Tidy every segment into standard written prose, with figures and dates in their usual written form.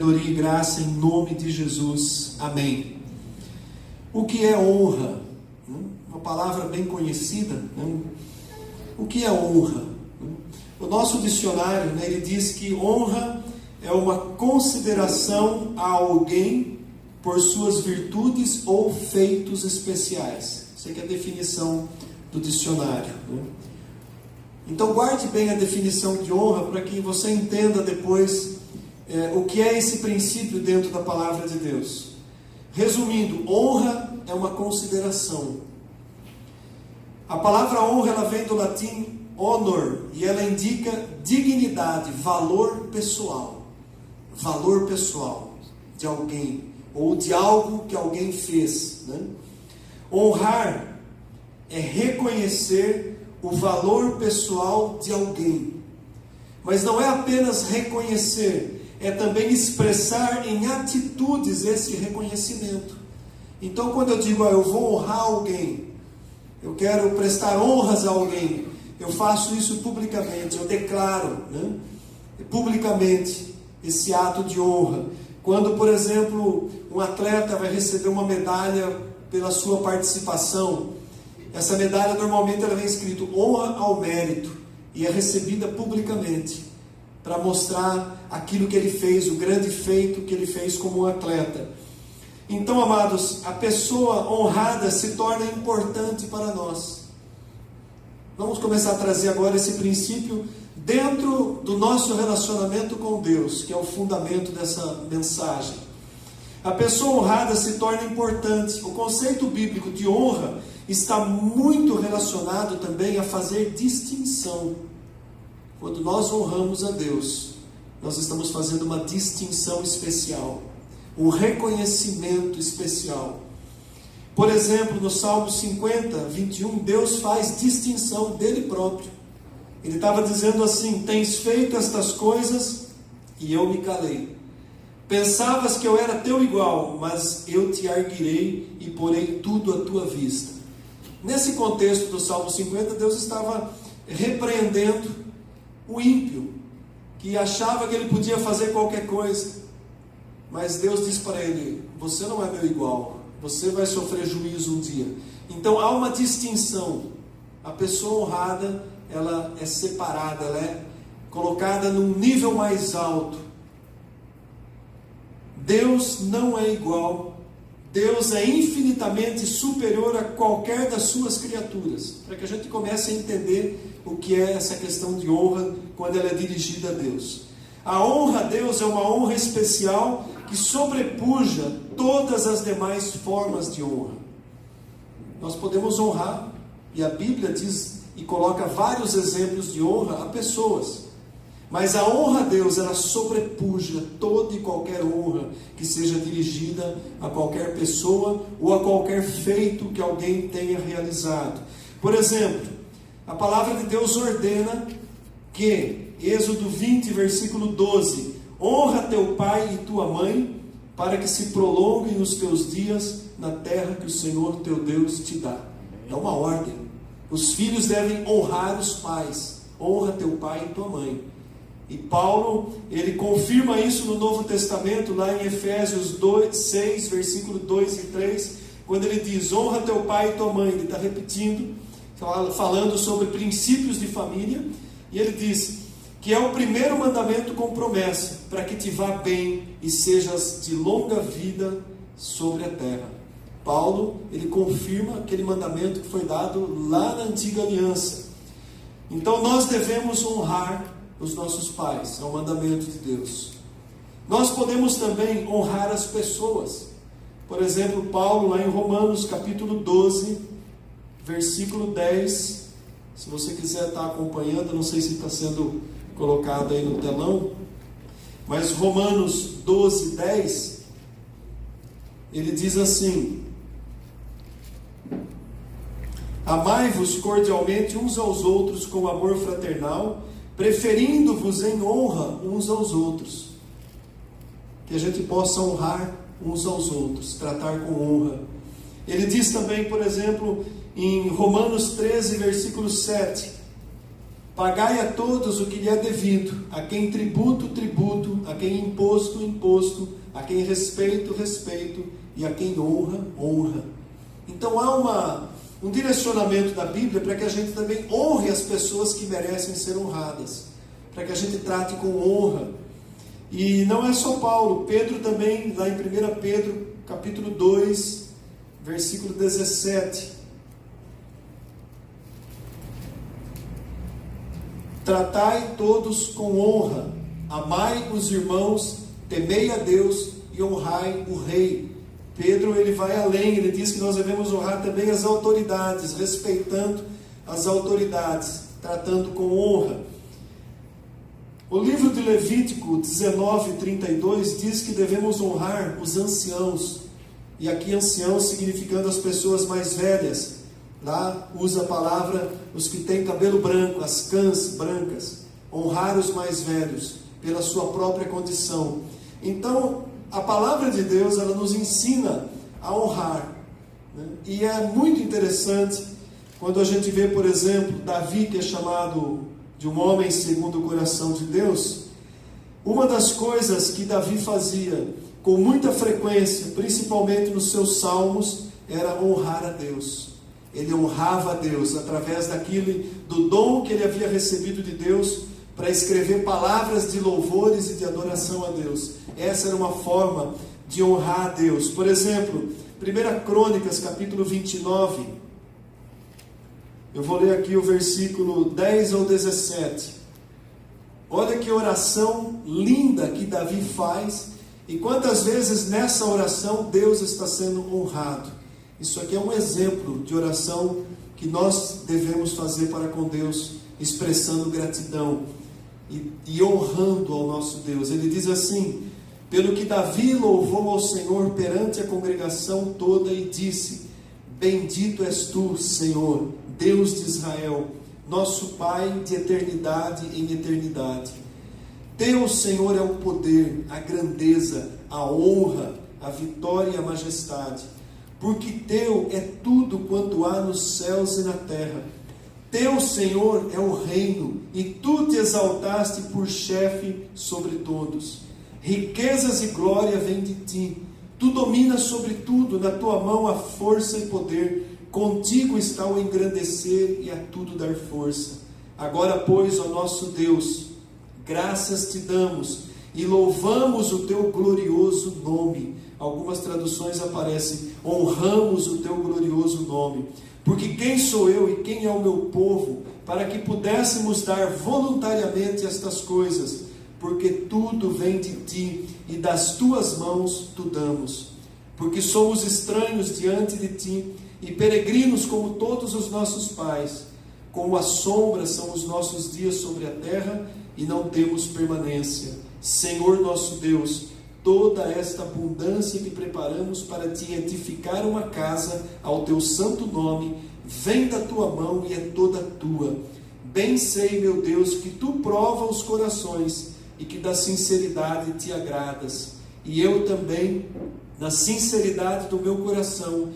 Sabedoria e graça em nome de Jesus. Amém. O que é honra? Uma palavra bem conhecida. O que é honra? O nosso dicionário, ele diz que honra é uma consideração a alguém por suas virtudes ou feitos especiais. Isso aqui é a definição do dicionário. Então guarde bem a definição de honra para que você entenda depois o que é esse princípio dentro da palavra de Deus. Resumindo, honra é uma consideração. A palavra honra ela vem do latim honor e ela indica dignidade, valor pessoal de alguém ou de algo que alguém fez. Honrar é reconhecer o valor pessoal de alguém, mas não é apenas reconhecer, é também expressar em atitudes esse reconhecimento. Então, quando eu digo, eu vou honrar alguém, eu quero prestar honras a alguém, eu faço isso publicamente, eu declaro publicamente esse ato de honra. Quando, por exemplo, um atleta vai receber uma medalha pela sua participação, essa medalha normalmente ela vem escrito honra ao mérito e é recebida publicamente para mostrar aquilo que ele fez, o grande feito que ele fez como um atleta. Então, amados, a pessoa honrada se torna importante para nós. Vamos começar a trazer agora esse princípio dentro do nosso relacionamento com Deus, que é o fundamento dessa mensagem. A pessoa honrada se torna importante. O conceito bíblico de honra está muito relacionado também a fazer distinção. Quando nós honramos a Deus, nós estamos fazendo uma distinção especial, um reconhecimento especial. Por exemplo, no Salmo 50, 21, Deus faz distinção dele próprio. Ele estava dizendo assim: tens feito estas coisas e eu me calei. Pensavas que eu era teu igual, mas eu te arguirei e porei tudo à tua vista. Nesse contexto do Salmo 50, Deus estava repreendendo o ímpio, que achava que ele podia fazer qualquer coisa. Mas Deus diz para ele: você não é meu igual, você vai sofrer juízo um dia. Então há uma distinção. A pessoa honrada, ela é separada, ela é colocada num nível mais alto. Deus não é igual. Deus é infinitamente superior a qualquer das suas criaturas. Para que a gente comece a entender o que é essa questão de honra quando ela é dirigida a Deus. A honra a Deus é uma honra especial que sobrepuja todas as demais formas de honra. Nós podemos honrar, e a Bíblia diz e coloca vários exemplos de honra a pessoas. Mas a honra a Deus, ela sobrepuja toda e qualquer honra que seja dirigida a qualquer pessoa ou a qualquer feito que alguém tenha realizado. Por exemplo, a palavra de Deus ordena que, Êxodo 20, versículo 12, honra teu pai e tua mãe, para que se prolonguem os teus dias na terra que o Senhor teu Deus te dá. É uma ordem. Os filhos devem honrar os pais. Honra teu pai e tua mãe. E Paulo, ele confirma isso no Novo Testamento, lá em Efésios 6, versículo 2 e 3, quando ele diz, honra teu pai e tua mãe. Ele está repetindo, falando sobre princípios de família, e ele diz que é o primeiro mandamento com promessa, para que te vá bem e sejas de longa vida sobre a terra. Paulo, ele confirma aquele mandamento que foi dado lá na antiga aliança. Então nós devemos honrar os nossos pais, é um mandamento de Deus. Nós podemos também honrar as pessoas. Por exemplo, Paulo lá em Romanos capítulo 12, versículo 10, se você quiser estar acompanhando, não sei se está sendo colocado aí no telão, mas Romanos 12, 10, ele diz assim: amai-vos cordialmente uns aos outros com amor fraternal, preferindo-vos em honra uns aos outros. Que a gente possa honrar uns aos outros, tratar com honra. Ele diz também, por exemplo, em Romanos 13, versículo 7, Pagai a todos o que lhe é devido, a quem tributo, tributo, a quem imposto, imposto, a quem respeito, respeito, e a quem honra, honra. Então há um direcionamento da Bíblia para que a gente também honre as pessoas que merecem ser honradas, para que a gente trate com honra. E não é só Paulo, Pedro também, lá em 1 Pedro, capítulo 2, versículo 17. Tratai todos com honra, amai os irmãos, temei a Deus e honrai o rei. Pedro, ele vai além, ele diz que nós devemos honrar também as autoridades, respeitando as autoridades, tratando com honra. O livro de Levítico 19:32 diz que devemos honrar os anciãos, e aqui anciãos significando as pessoas mais velhas. Lá usa a palavra os que têm cabelo branco, as cãs brancas, honrar os mais velhos pela sua própria condição. Então, a palavra de Deus, ela nos ensina a honrar, né? E é muito interessante quando a gente vê, por exemplo, Davi, que é chamado de um homem segundo o coração de Deus. Uma das coisas que Davi fazia com muita frequência, principalmente nos seus salmos, era honrar a Deus. Ele honrava a Deus através do dom que ele havia recebido de Deus para escrever palavras de louvores e de adoração a Deus. Essa era uma forma de honrar a Deus. Por exemplo, 1 Crônicas, capítulo 29. Eu vou ler aqui o versículo 10 ao 17. Olha que oração linda que Davi faz, e quantas vezes nessa oração Deus está sendo honrado. Isso aqui é um exemplo de oração que nós devemos fazer para com Deus, expressando gratidão e honrando ao nosso Deus. Ele diz assim: pelo que Davi louvou ao Senhor perante a congregação toda e disse: bendito és tu, Senhor, Deus de Israel, nosso Pai de eternidade em eternidade. Teu, Senhor, é o poder, a grandeza, a honra, a vitória e a majestade. Porque teu é tudo quanto há nos céus e na terra. Teu, Senhor, é o reino, e tu te exaltaste por chefe sobre todos. Riquezas e glória vêm de ti. Tu dominas sobre tudo, na tua mão há força e poder. Contigo está o engrandecer e a tudo dar força. Agora, pois, ó nosso Deus, graças te damos e louvamos o teu glorioso nome. Algumas traduções aparecem: honramos o teu glorioso nome. Porque quem sou eu e quem é o meu povo, para que pudéssemos dar voluntariamente estas coisas? Porque tudo vem de ti, e das tuas mãos tu damos. Porque somos estranhos diante de ti, e peregrinos como todos os nossos pais. Como a sombra são os nossos dias sobre a terra, e não temos permanência. Senhor nosso Deus, toda esta abundância que preparamos para te edificar uma casa ao teu santo nome, vem da tua mão e é toda tua. Bem sei, meu Deus, que tu prova os corações e que da sinceridade te agradas. E eu também, na sinceridade do meu coração,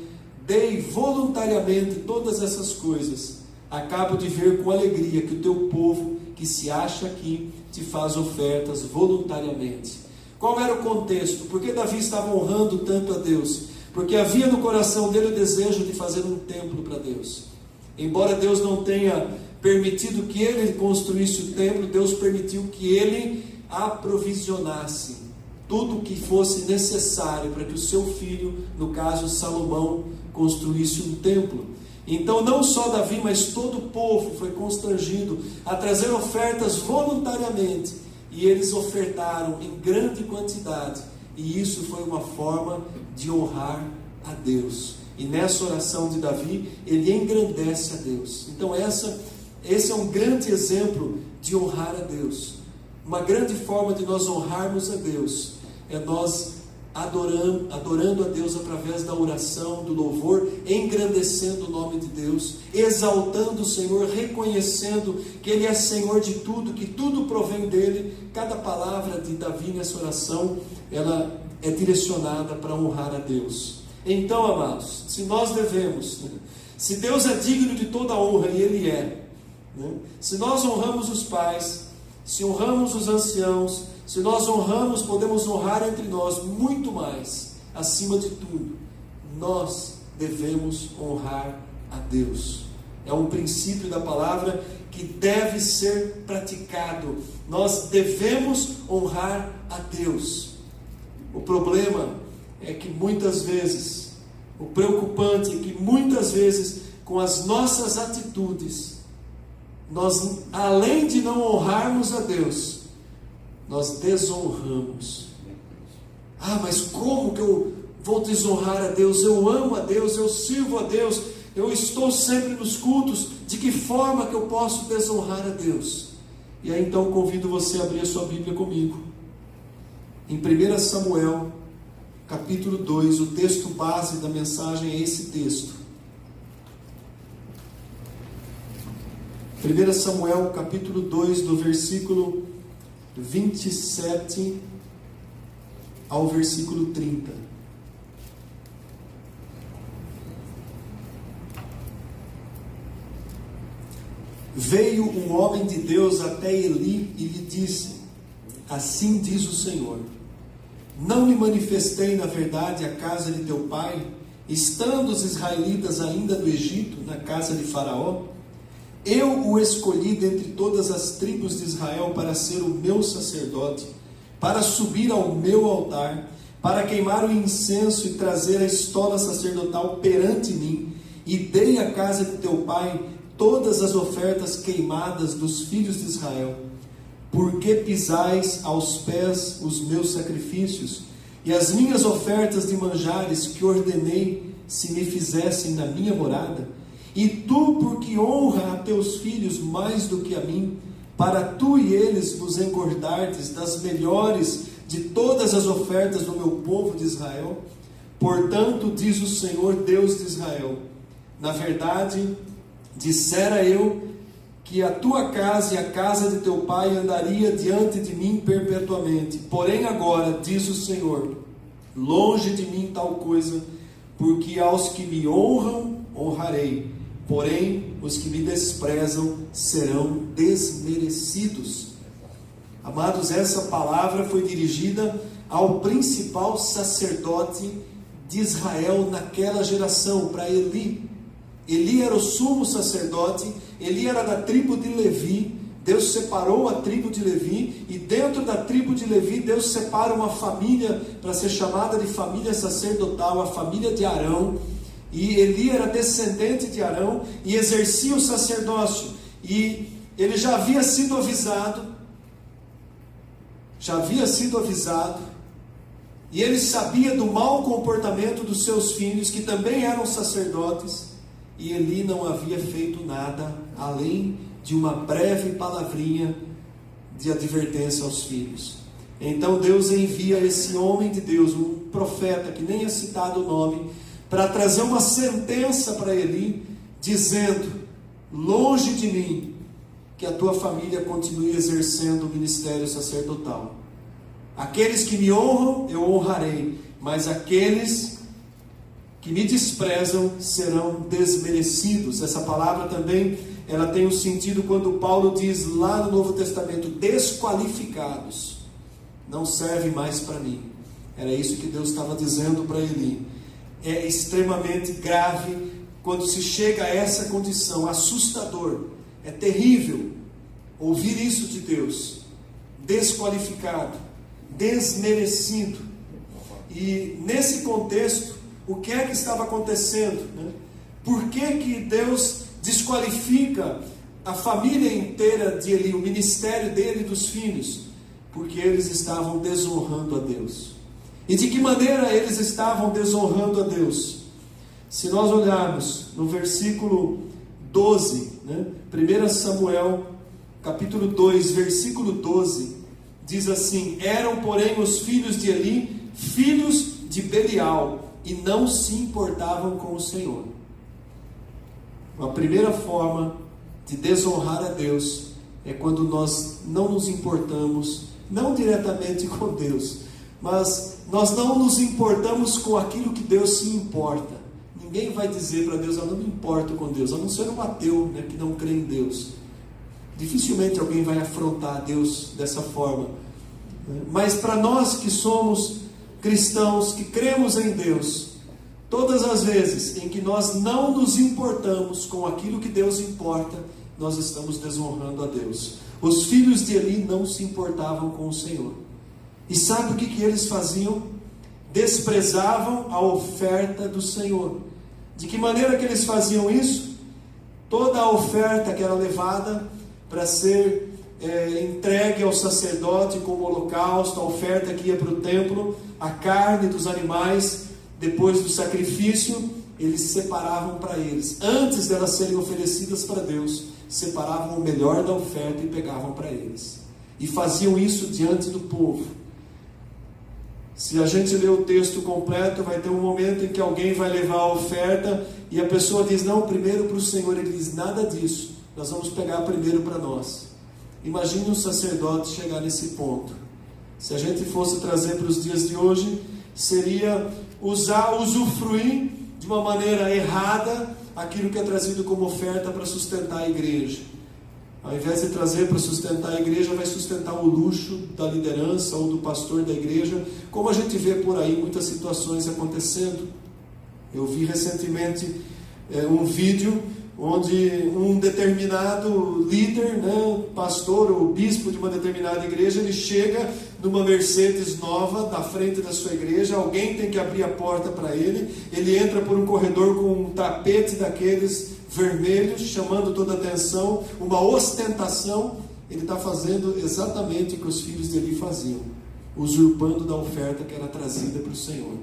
dei voluntariamente todas essas coisas. Acabo de ver com alegria que o teu povo, que se acha aqui, te faz ofertas voluntariamente. Qual era o contexto? Por que Davi estava honrando tanto a Deus? Porque havia no coração dele o desejo de fazer um templo para Deus. Embora Deus não tenha permitido que ele construísse o templo, Deus permitiu que ele aprovisionasse tudo o que fosse necessário para que o seu filho, no caso Salomão, construísse um templo. Então não só Davi, mas todo o povo foi constrangido a trazer ofertas voluntariamente. E eles ofertaram em grande quantidade. E isso foi uma forma de honrar a Deus. E nessa oração de Davi, ele engrandece a Deus. Então esse é um grande exemplo de honrar a Deus. Uma grande forma de nós honrarmos a Deus é nós adorando a Deus através da oração, do louvor, engrandecendo o nome de Deus, exaltando o Senhor, reconhecendo que Ele é Senhor de tudo, que tudo provém dEle. Cada palavra de Davi nessa oração, ela é direcionada para honrar a Deus. Então, amados, se nós devemos, se Deus é digno de toda honra, e Ele é, né? Se nós honramos os pais, se honramos os anciãos, se nós honramos, podemos honrar entre nós muito mais. Acima de tudo, nós devemos honrar a Deus. É um princípio da palavra que deve ser praticado. Nós devemos honrar a Deus. O problema é que muitas vezes, o preocupante é que muitas vezes, com as nossas atitudes, nós, além de não honrarmos a Deus, nós desonramos. Ah, mas como que eu vou desonrar a Deus? Eu amo a Deus, eu sirvo a Deus, eu estou sempre nos cultos. De que forma que eu posso desonrar a Deus? E aí então convido você a abrir a sua Bíblia comigo. Em 1 Samuel, capítulo 2, o texto base da mensagem é esse texto. 1 Samuel, capítulo 2, do versículo 27 ao versículo 30. Veio um homem de Deus até Eli e lhe disse: assim diz o Senhor, não me manifestei na verdade à casa de teu pai, estando os israelitas ainda no Egito, na casa de Faraó? Eu o escolhi dentre todas as tribos de Israel para ser o meu sacerdote, para subir ao meu altar, para queimar o incenso e trazer a estola sacerdotal perante mim, e dei à casa de teu pai todas as ofertas queimadas dos filhos de Israel. Porque pisais aos pés os meus sacrifícios, e as minhas ofertas de manjares que ordenei se me fizessem na minha morada? E tu, porque honra a teus filhos mais do que a mim, para tu e eles vos engordardes das melhores de todas as ofertas do meu povo de Israel? Portanto, diz o Senhor Deus de Israel, na verdade, dissera eu que a tua casa e a casa de teu pai andaria diante de mim perpetuamente. Porém agora, diz o Senhor, longe de mim tal coisa, porque aos que me honram, honrarei, porém os que me desprezam serão desmerecidos. Amados, essa palavra foi dirigida ao principal sacerdote de Israel naquela geração, para Eli. Eli era o sumo sacerdote, Eli era da tribo de Levi. Deus separou a tribo de Levi, e dentro da tribo de Levi Deus separa uma família para ser chamada de família sacerdotal, a família de Arão. E Eli era descendente de Arão e exercia o sacerdócio, e ele já havia sido avisado, e ele sabia do mau comportamento dos seus filhos, que também eram sacerdotes. E Eli não havia feito nada, além de uma breve palavrinha de advertência aos filhos. Então Deus envia esse homem de Deus, um profeta que nem é citado o nome, para trazer uma sentença para Eli, dizendo: longe de mim que a tua família continue exercendo o ministério sacerdotal. Aqueles que me honram, eu honrarei, mas aqueles que me desprezam serão desmerecidos. Essa palavra também, ela tem um sentido quando Paulo diz lá no Novo Testamento, desqualificados, não serve mais para mim. Era isso que Deus estava dizendo para Eli. É extremamente grave quando se chega a essa condição, assustador, é terrível ouvir isso de Deus. Desqualificado, desmerecido. E nesse contexto, o que é que estava acontecendo, né? Por que Deus desqualifica a família inteira de Eli, o ministério dele e dos filhos? Porque eles estavam desonrando a Deus. E de que maneira eles estavam desonrando a Deus? Se nós olharmos no versículo 12, né? 1 Samuel, capítulo 2, versículo 12, diz assim: eram, porém, os filhos de Eli, filhos de Belial, e não se importavam com o Senhor. A primeira forma de desonrar a Deus é quando nós não nos importamos, não diretamente com Deus, mas nós não nos importamos com aquilo que Deus se importa. Ninguém vai dizer para Deus: eu não me importo com Deus, a não ser um ateu, né, que não crê em Deus. Dificilmente alguém vai afrontar Deus dessa forma. Mas para nós que somos cristãos, que cremos em Deus, todas as vezes em que nós não nos importamos com aquilo que Deus importa, nós estamos desonrando a Deus. Os filhos de Eli não se importavam com o Senhor. E sabe o que eles faziam? Desprezavam a oferta do Senhor. De que maneira que eles faziam isso? Toda a oferta que era levada para ser entregue ao sacerdote como holocausto, a oferta que ia para o templo, a carne dos animais, depois do sacrifício, eles separavam para eles. Antes delas serem oferecidas para Deus, separavam o melhor da oferta e pegavam para eles. E faziam isso diante do povo. Se a gente ler o texto completo, vai ter um momento em que alguém vai levar a oferta e a pessoa diz, não, primeiro para o Senhor. Ele diz, nada disso, nós vamos pegar primeiro para nós. Imagine um sacerdote chegar nesse ponto. Se a gente fosse trazer para os dias de hoje, seria usufruir de uma maneira errada aquilo que é trazido como oferta para sustentar a igreja. Ao invés de trazer para sustentar a igreja, vai sustentar o luxo da liderança ou do pastor da igreja, como a gente vê por aí muitas situações acontecendo. Eu vi recentemente um vídeo onde um determinado líder, pastor ou bispo de uma determinada igreja, ele chega numa Mercedes nova na frente da sua igreja, alguém tem que abrir a porta para ele, ele entra por um corredor com um tapete daqueles vermelhos, chamando toda a atenção, uma ostentação. Ele está fazendo exatamente o que os filhos dele faziam, usurpando da oferta que era trazida para o Senhor.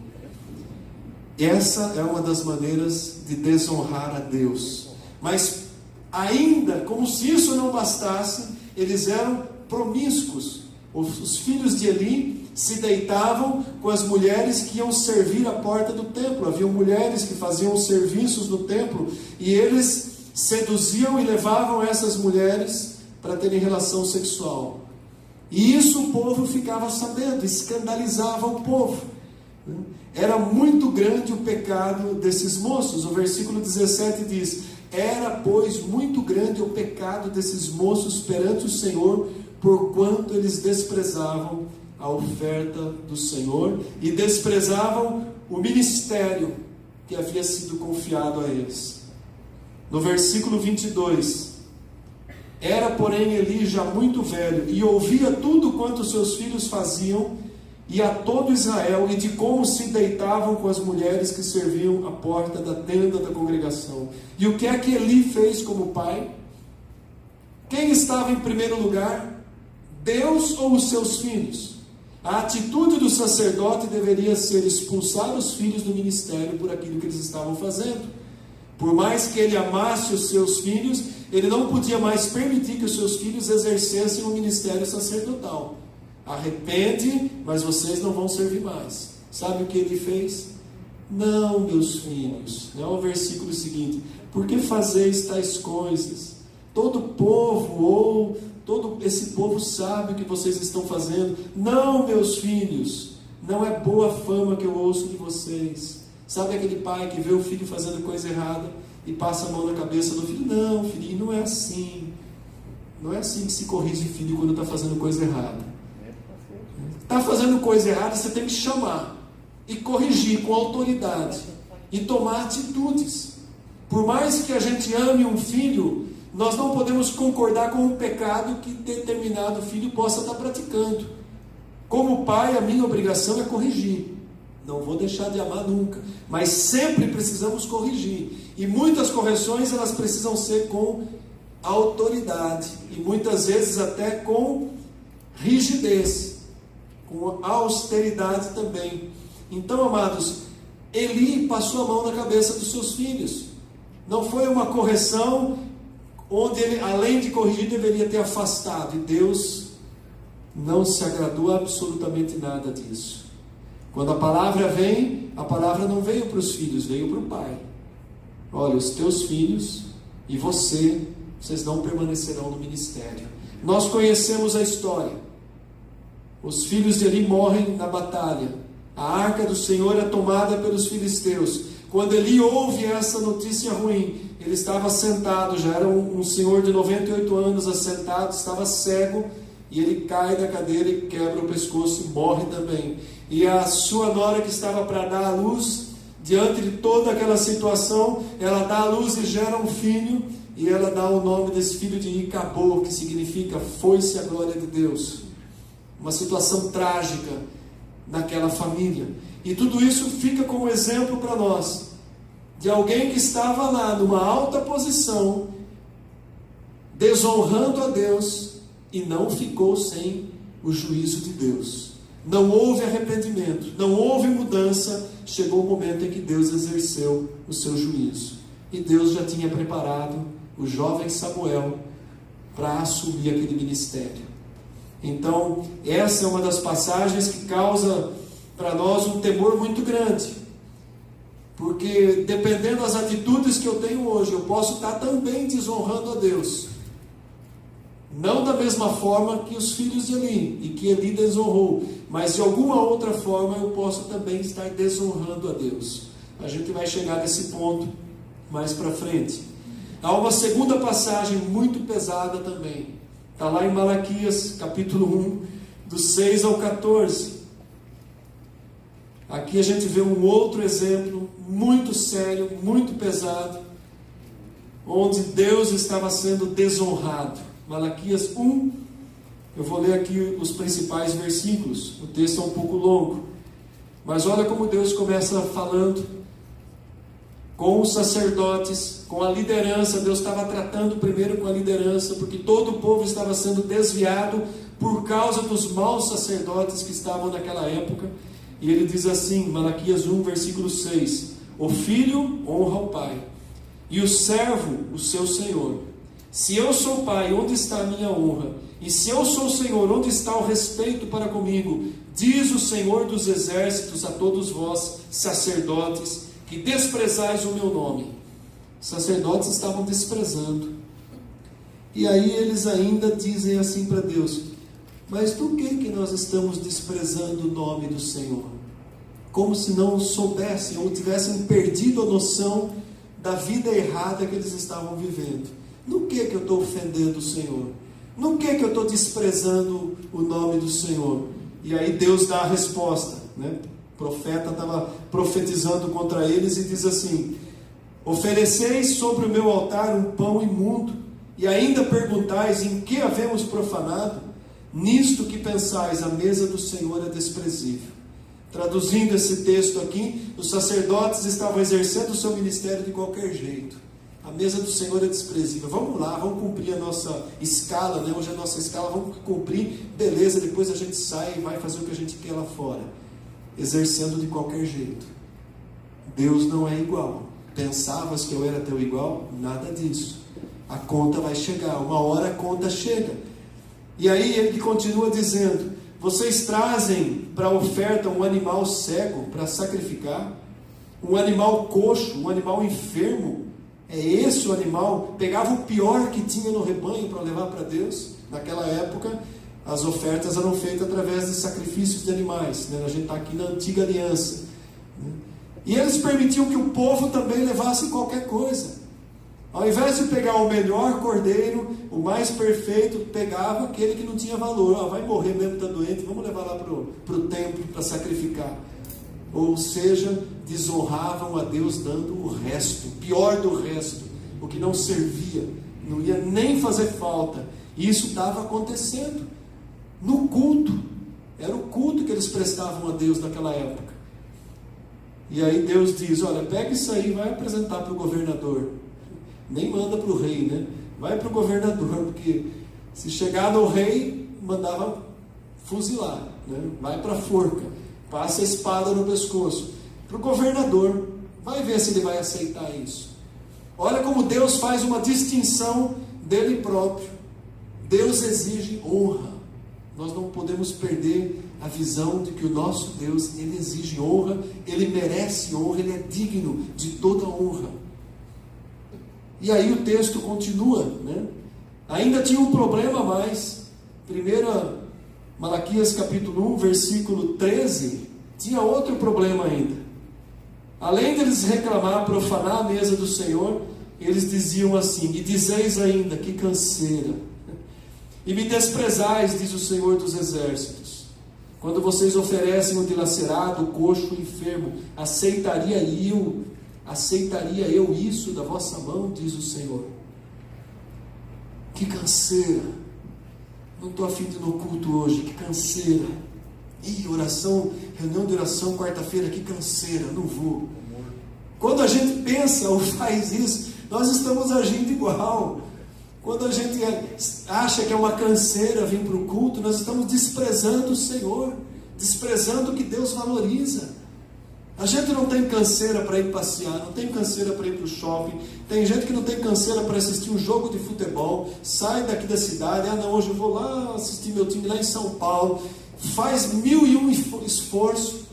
Essa é uma das maneiras de desonrar a Deus. Mas ainda, como se isso não bastasse, eles eram promíscuos. Os filhos de Eli se deitavam com as mulheres que iam servir à porta do templo. Havia mulheres que faziam serviços no templo e eles seduziam e levavam essas mulheres para terem relação sexual. E isso o povo ficava sabendo, escandalizava o povo. Era muito grande o pecado desses moços. O versículo 17 diz: era, pois, muito grande o pecado desses moços perante o Senhor, porquanto eles desprezavam a oferta do Senhor e desprezavam o ministério que havia sido confiado a eles. No versículo 22, era, porém, Eli já muito velho, e ouvia tudo quanto seus filhos faziam, e a todo Israel, e de como se deitavam com as mulheres que serviam à porta da tenda da congregação. E o que é que Eli fez como pai? Quem estava em primeiro lugar? Deus ou os seus filhos? A atitude do sacerdote deveria ser expulsar os filhos do ministério por aquilo que eles estavam fazendo. Por mais que ele amasse os seus filhos, ele não podia mais permitir que os seus filhos exercessem o ministério sacerdotal. Arrepende, mas vocês não vão servir mais. Sabe o que ele fez? Não, meus filhos. É o versículo seguinte: por que fazeis tais coisas? Todo povo, ou todo esse povo sabe o que vocês estão fazendo. Não, meus filhos, não é boa fama que eu ouço de vocês. Sabe aquele pai que vê o filho fazendo coisa errada e passa a mão na cabeça do filho? Não, filhinho, não é assim. Não é assim que se corrige filho quando está fazendo coisa errada. Está fazendo coisa errada, você tem que chamar e corrigir com autoridade e tomar atitudes. Por mais que a gente ame um filho, nós não podemos concordar com o pecado que determinado filho possa estar praticando. Como pai, a minha obrigação é corrigir. Não vou deixar de amar nunca, mas sempre precisamos corrigir. E muitas correções, elas precisam ser com autoridade e muitas vezes até com rigidez, com austeridade também. Então, amados, Eli passou a mão na cabeça dos seus filhos. Não foi uma correção onde ele, além de corrigir, deveria ter afastado. E Deus não se agradou absolutamente nada disso. Quando a palavra vem, a palavra não veio para os filhos, veio para o pai. Olha, os teus filhos e vocês não permanecerão no ministério. Nós conhecemos a história. Os filhos de Eli morrem na batalha. A arca do Senhor é tomada pelos filisteus. quando Eli ouve essa notícia ruim, ele estava sentado, já era um senhor de 98 anos assentado, estava cego, e ele cai da cadeira e quebra o pescoço e morre também. E a sua nora, que estava para dar à luz, diante de toda aquela situação, ela dá à luz e gera um filho, e ela dá o nome desse filho de Icabô, que significa foi-se a glória de Deus. Uma situação trágica naquela família. E tudo isso fica como exemplo para nós, de alguém que estava lá numa alta posição, desonrando a Deus, e não ficou sem o juízo de Deus. Não houve arrependimento, não houve mudança. Chegou o momento em que Deus exerceu o seu juízo. E Deus já tinha preparado o jovem Samuel para assumir aquele ministério. Então, essa é uma das passagens que causa para nós um temor muito grande. Porque, dependendo das atitudes que eu tenho hoje, eu posso estar também desonrando a Deus. Não da mesma forma que os filhos de Eli, e que Eli desonrou, mas de alguma outra forma eu posso também estar desonrando a Deus. A gente vai chegar nesse ponto mais para frente. Há uma segunda passagem muito pesada também. Está lá em Malaquias, capítulo 1, dos 6 ao 14. Aqui a gente vê um outro exemplo muito sério, muito pesado, onde Deus estava sendo desonrado. Malaquias 1, eu vou ler aqui os principais versículos, o texto é um pouco longo, mas olha como Deus começa falando com os sacerdotes, com a liderança. Deus estava tratando primeiro com a liderança, porque todo o povo estava sendo desviado por causa dos maus sacerdotes que estavam naquela época. E ele diz assim, Malaquias 1, versículo 6, o filho honra o pai, e o servo o seu senhor. Se eu sou pai, onde está a minha honra? E se eu sou Senhor, onde está o respeito para comigo? Diz o Senhor dos exércitos a todos vós, sacerdotes, que desprezais o meu nome. Os sacerdotes estavam desprezando. E aí eles ainda dizem assim para Deus, mas por que nós estamos desprezando o nome do Senhor? Como se não soubessem ou tivessem perdido a noção da vida errada que eles estavam vivendo. No que eu estou ofendendo o Senhor? No que eu estou desprezando o nome do Senhor? E aí Deus dá a resposta, né? O profeta estava profetizando contra eles e diz assim, ofereceis sobre o meu altar um pão imundo, e ainda perguntais em que havemos profanado? Nisto que pensais, a mesa do Senhor é desprezível. Traduzindo esse texto aqui, os sacerdotes estavam exercendo o seu ministério de qualquer jeito. A mesa do Senhor é desprezível. Vamos lá, vamos cumprir a nossa escala, né? Hoje é a nossa escala, vamos cumprir, beleza, depois a gente sai e vai fazer o que a gente quer lá fora. Exercendo de qualquer jeito. Deus não é igual. Pensavas que eu era teu igual? Nada disso. A conta vai chegar, uma hora a conta chega. E aí ele continua dizendo, vocês trazem para a oferta um animal cego para sacrificar? Um animal coxo, um animal enfermo? É esse o animal? Pegava o pior que tinha no rebanho para levar para Deus. Naquela época, as ofertas eram feitas através de sacrifícios de animais, né? A gente está aqui na antiga aliança, né? E eles permitiam que o povo também levasse qualquer coisa. Ao invés de pegar o melhor cordeiro, o mais perfeito, pegava aquele que não tinha valor. Vai morrer mesmo, está doente, vamos levar lá para o templo para sacrificar. Ou seja, desonravam a Deus dando o resto, o pior do resto, o que não servia, não ia nem fazer falta. E isso estava acontecendo no culto. Era o culto que eles prestavam a Deus naquela época. E aí Deus diz, olha, pega isso aí e vai apresentar para o governador. Nem manda para o rei, né? Vai para o governador, porque se chegar no rei, mandava fuzilar, né? Vai para a forca, passa a espada no pescoço. Para o governador, vai ver se ele vai aceitar isso. Olha como Deus faz uma distinção dele próprio. Deus exige honra. Nós não podemos perder a visão de que o nosso Deus, Ele exige honra, Ele merece honra, Ele é digno de toda honra. E aí o texto continua, né? Ainda tinha um problema a mais. 1 Malaquias capítulo 1, versículo 13, tinha outro problema ainda. Além deles reclamar, profanar a mesa do Senhor, eles diziam assim: e dizeis ainda, que canseira, e me desprezais, diz o Senhor dos Exércitos. Quando vocês oferecem o dilacerado, o coxo, o enfermo, aceitaria eu isso da vossa mão, diz o Senhor. Que canseira, não estou a fim de ir no culto hoje, que canseira. Oração, reunião de oração quarta-feira, que canseira, não vou. Quando a gente pensa ou faz isso, nós estamos agindo igual. Quando a gente acha que é uma canseira vir para o culto, nós estamos desprezando o Senhor, desprezando o que Deus valoriza. A gente não tem canseira para ir passear, não tem canseira para ir para o shopping. Tem gente que não tem canseira para assistir um jogo de futebol, sai daqui da cidade, não, hoje eu vou lá assistir meu time lá em São Paulo, faz 1001 esforço,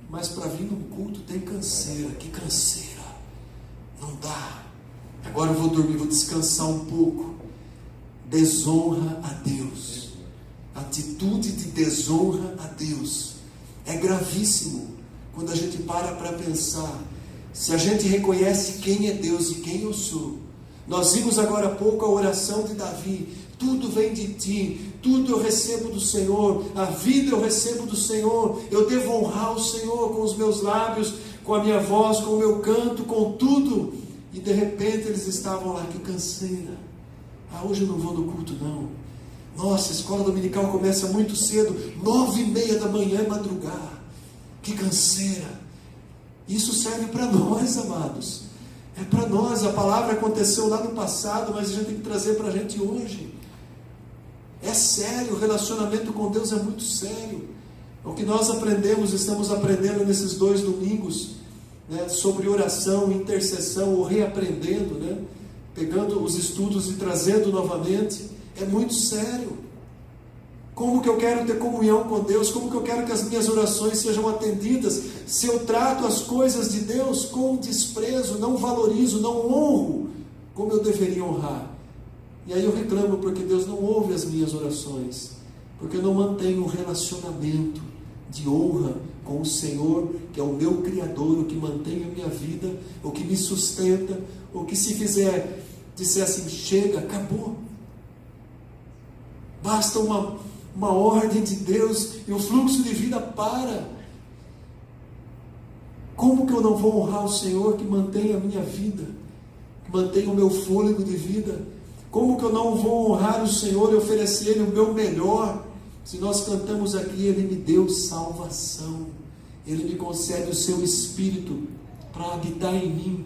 mas para vir num culto tem canseira. Que canseira, não dá. Agora eu vou dormir, vou descansar um pouco. Desonra a Deus, atitude de desonra a Deus é gravíssimo. Quando a gente para pensar, se a gente reconhece quem é Deus e quem eu sou. Nós vimos agora há pouco a oração de Davi: tudo vem de ti, tudo eu recebo do Senhor, a vida eu recebo do Senhor, eu devo honrar o Senhor com os meus lábios, com a minha voz, com o meu canto, com tudo. E de repente eles estavam lá: que canseira, hoje eu não vou no culto não. Nossa, a escola dominical começa muito cedo, 9:30 da manhã é madrugar. Que canseira. Isso serve para nós, amados. É para nós. A palavra aconteceu lá no passado, mas a gente tem que trazer para a gente hoje. É sério, o relacionamento com Deus é muito sério. O que nós aprendemos, estamos aprendendo nesses 2 domingos, né, sobre oração, intercessão, ou reaprendendo, né, pegando os estudos e trazendo novamente, é muito sério. Como que eu quero ter comunhão com Deus? Como que eu quero que as minhas orações sejam atendidas, se eu trato as coisas de Deus com desprezo, não valorizo, não honro como eu deveria honrar? E aí eu reclamo porque Deus não ouve as minhas orações, porque eu não mantenho um relacionamento de honra com o Senhor, que é o meu Criador, o que mantém a minha vida, o que me sustenta, o que, se disser assim, chega, acabou, basta uma ordem de Deus e o fluxo de vida para. Como que eu não vou honrar o Senhor que mantém a minha vida, que mantém o meu fôlego de vida? Como que eu não vou honrar o Senhor e oferecer Ele o meu melhor? Se nós cantamos aqui: Ele me deu salvação, Ele me concede o seu Espírito para habitar em mim.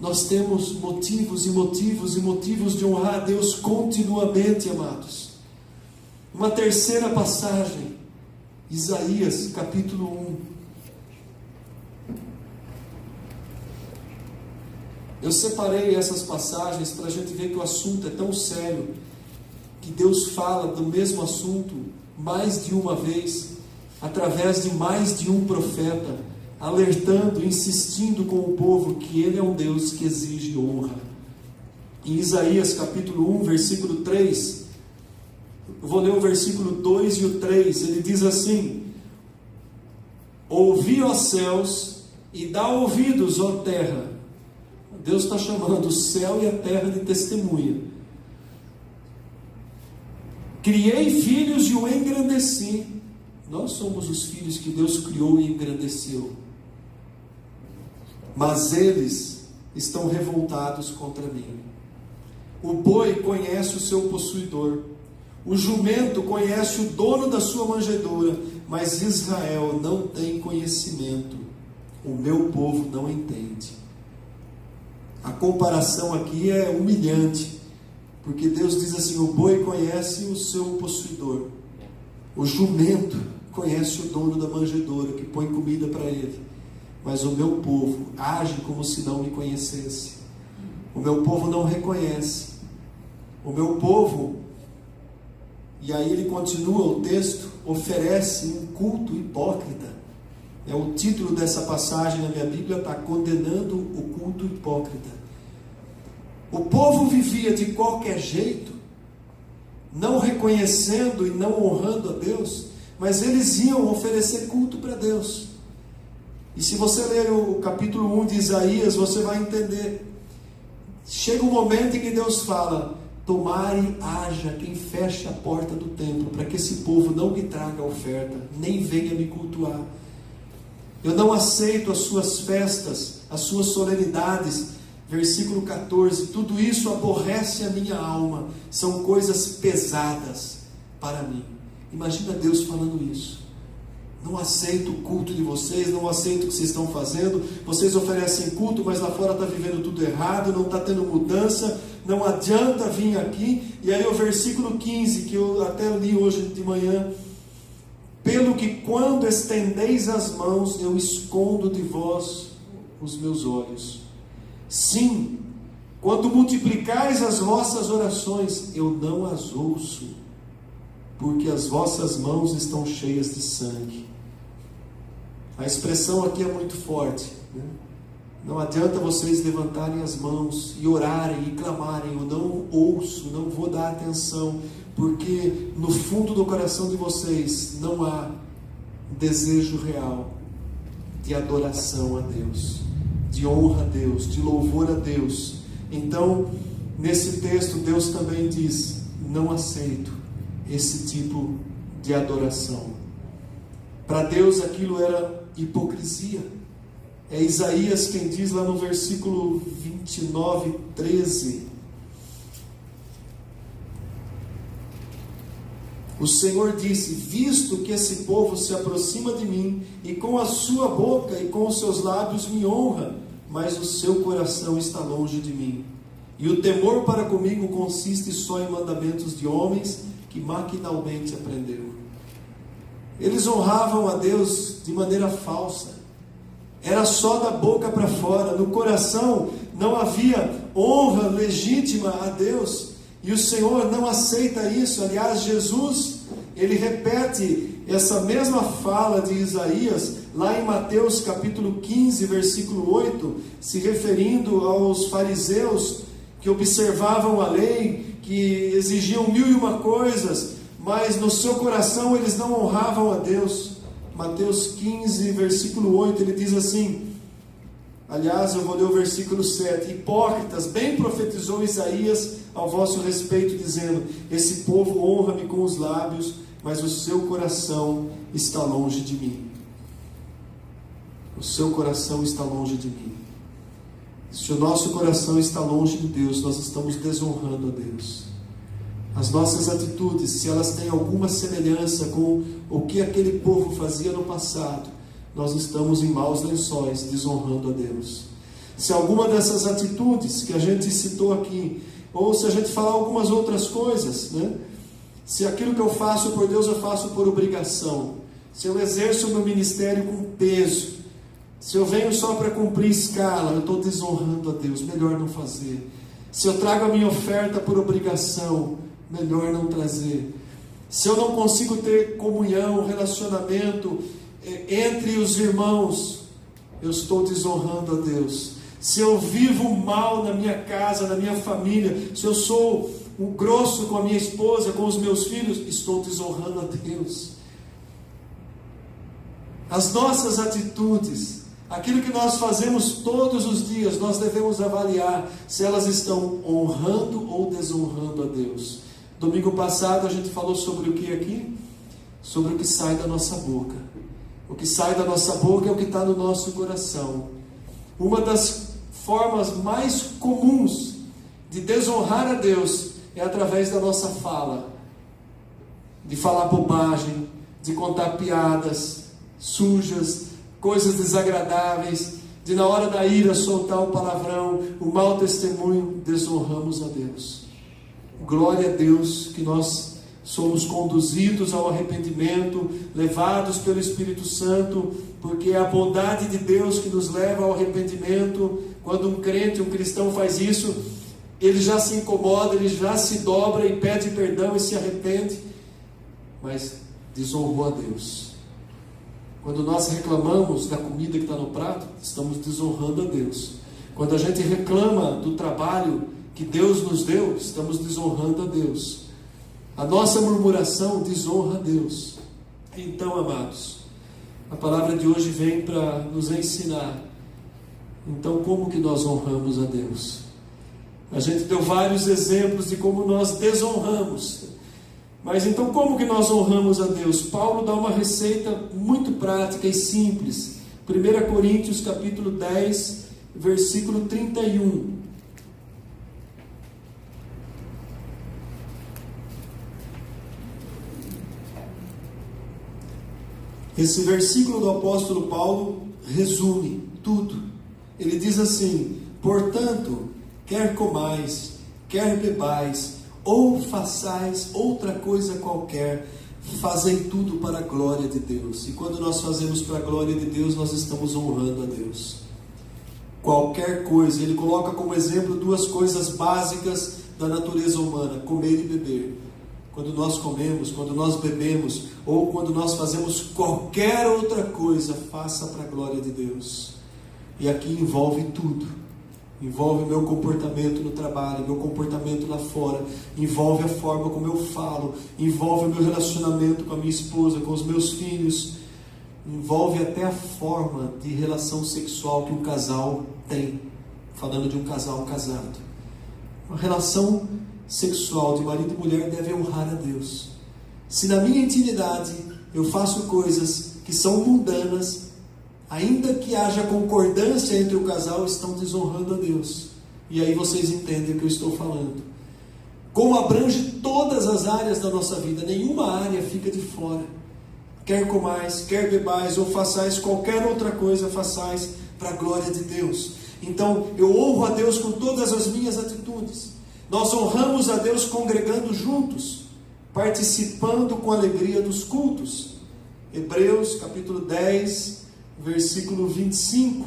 Nós temos motivos e motivos e motivos de honrar a Deus continuamente, amados. Uma terceira passagem, Isaías capítulo 1. Eu separei essas passagens para a gente ver que o assunto é tão sério, que Deus fala do mesmo assunto mais de uma vez, através de mais de um profeta, alertando, insistindo com o povo que Ele é um Deus que exige honra. Em Isaías capítulo 1, versículo 3, eu vou ler o versículo 2 e o 3, ele diz assim: ouvi, ó céus, e dá ouvidos, ó terra. Deus está chamando o céu e a terra de testemunha. Criei filhos e o engrandeci. Nós somos os filhos que Deus criou e engrandeceu. Mas eles estão revoltados contra mim. O boi conhece o seu possuidor, o jumento conhece o dono da sua manjedoura, mas Israel não tem conhecimento, o meu povo não entende. A comparação aqui é humilhante, porque Deus diz assim: o boi conhece o seu possuidor, o jumento conhece o dono da manjedoura, que põe comida para ele, mas o meu povo age como se não me conhecesse. O meu povo não reconhece. O meu povo, e aí ele continua o texto, oferece um culto hipócrita. É o título dessa passagem na minha Bíblia, está condenando o culto hipócrita. O povo vivia de qualquer jeito, não reconhecendo e não honrando a Deus, mas eles iam oferecer culto para Deus. E se você ler o capítulo 1 de Isaías, você vai entender. Chega um momento em que Deus fala: tomare, haja quem feche a porta do templo, para que esse povo não me traga oferta, nem venha me cultuar. Eu não aceito as suas festas, as suas solenidades. Versículo 14: tudo isso aborrece a minha alma, são coisas pesadas para mim. Imagina Deus falando isso. Não aceito o culto de vocês, não aceito o que vocês estão fazendo. Vocês oferecem culto, mas lá fora está vivendo tudo errado, não está tendo mudança, não adianta vir aqui. E aí o versículo 15, que eu até li hoje de manhã: pelo que quando estendeis as mãos, eu escondo de vós os meus olhos. Sim, quando multiplicais as vossas orações, eu não as ouço, porque as vossas mãos estão cheias de sangue. A expressão aqui é muito forte, né? Não adianta vocês levantarem as mãos e orarem e clamarem, eu não ouço, não vou dar atenção, porque no fundo do coração de vocês não há desejo real de adoração a Deus, de honra a Deus, de louvor a Deus. Então, nesse texto, Deus também diz: não aceito esse tipo de adoração. Para Deus aquilo era hipocrisia. É Isaías quem diz lá no versículo 29, 13: o Senhor disse: visto que esse povo se aproxima de mim, e com a sua boca e com os seus lábios me honra, mas o seu coração está longe de mim, e o temor para comigo consiste só em mandamentos de homens que maquinalmente aprendeu. Eles honravam a Deus de maneira falsa, era só da boca para fora, no coração não havia honra legítima a Deus, e o Senhor não aceita isso. Aliás, Jesus, ele repete essa mesma fala de Isaías, lá em Mateus capítulo 15, versículo 8, se referindo aos fariseus que observavam a lei, que exigiam 1001 coisas, mas no seu coração eles não honravam a Deus. Mateus 15, versículo 8, ele diz assim, aliás, eu vou ler o versículo 7, hipócritas, bem profetizou Isaías ao vosso respeito, dizendo: esse povo honra-me com os lábios, mas o seu coração está longe de mim. O seu coração está longe de mim. Se o nosso coração está longe de Deus, nós estamos desonrando a Deus. As nossas atitudes, se elas têm alguma semelhança com o que aquele povo fazia no passado, nós estamos em maus lençóis, desonrando a Deus. Se alguma dessas atitudes que a gente citou aqui, ou se a gente falar algumas outras coisas, né? Se aquilo que eu faço por Deus, eu faço por obrigação, se eu exerço o meu ministério com peso, se eu venho só para cumprir escala, eu estou desonrando a Deus, melhor não fazer. Se eu trago a minha oferta por obrigação, melhor não trazer. Se eu não consigo ter comunhão, relacionamento entre os irmãos, eu estou desonrando a Deus. Se eu vivo mal na minha casa, na minha família, se eu sou um grosso com a minha esposa, com os meus filhos, estou desonrando a Deus. As nossas atitudes, aquilo que nós fazemos todos os dias, nós devemos avaliar se elas estão honrando ou desonrando a Deus. Domingo passado a gente falou sobre o que aqui? Sobre o que sai da nossa boca. O que sai da nossa boca é o que está no nosso coração. Uma das formas mais comuns de desonrar a Deus é através da nossa fala. De falar bobagem, de contar piadas sujas, coisas desagradáveis, de na hora da ira soltar o palavrão, o mau testemunho. Desonramos a Deus. Glória a Deus que nós somos conduzidos ao arrependimento, levados pelo Espírito Santo, porque é a bondade de Deus que nos leva ao arrependimento. Quando um crente, um cristão faz isso, ele já se incomoda, ele já se dobra e pede perdão e se arrepende, mas desonrou a Deus. Quando nós reclamamos da comida que está no prato, estamos desonrando a Deus. Quando a gente reclama do trabalho que Deus nos deu, estamos desonrando a Deus. A nossa murmuração desonra a Deus. Então, amados, A palavra de hoje vem para nos ensinar. Então, como que nós honramos a Deus? A gente deu vários exemplos de como nós desonramos. Mas então, como que nós honramos a Deus? Paulo dá uma receita muito prática e simples. 1 Coríntios capítulo 10, versículo 31. Esse versículo do apóstolo Paulo resume tudo. Ele diz assim: portanto, quer comais, quer bebais, ou façais outra coisa qualquer, fazem tudo para a glória de Deus. E quando nós fazemos para a glória de Deus, nós estamos honrando a Deus. Qualquer coisa, ele coloca como exemplo duas coisas básicas da natureza humana: comer e beber. Quando nós comemos, quando nós bebemos, ou quando nós fazemos qualquer outra coisa, faça para a glória de Deus. E aqui envolve tudo. Envolve o meu comportamento no trabalho, meu comportamento lá fora, envolve a forma como eu falo, envolve o meu relacionamento com a minha esposa, com os meus filhos, envolve até a forma de relação sexual que um casal tem, falando de um casal casado. Uma relação sexual de marido e mulher deve honrar a Deus. Se na minha intimidade eu faço coisas que são mundanas, ainda que haja concordância entre o casal, estão desonrando a Deus. E aí vocês entendem o que eu estou falando. Como abrange todas as áreas da nossa vida, nenhuma área fica de fora. Quer comais, quer bebais, ou façais qualquer outra coisa, façais para a glória de Deus. Então, eu honro a Deus com todas as minhas atitudes. Nós honramos a Deus congregando juntos, participando com alegria dos cultos. Hebreus capítulo 10, versículo 25.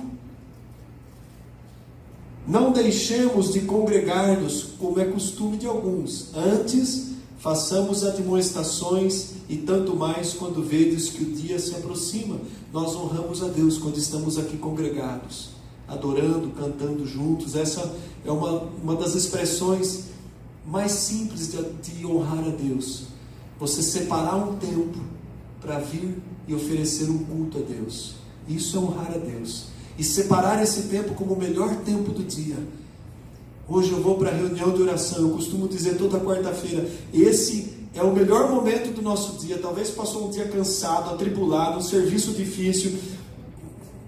Não deixemos de congregar-nos, como é costume de alguns. Antes, façamos admoestações, e tanto mais quando vedes que o dia se aproxima. Nós honramos a Deus quando estamos aqui congregados, adorando, cantando juntos. Essa é uma das expressões mais simples de honrar a Deus. Você separar um tempo para vir e oferecer um culto a Deus. Isso é honrar a Deus. E separar esse tempo como o melhor tempo do dia. Hoje eu vou para a reunião de oração. Eu costumo dizer toda quarta-feira: esse é o melhor momento do nosso dia. Talvez passou um dia cansado, atribulado, um serviço difícil,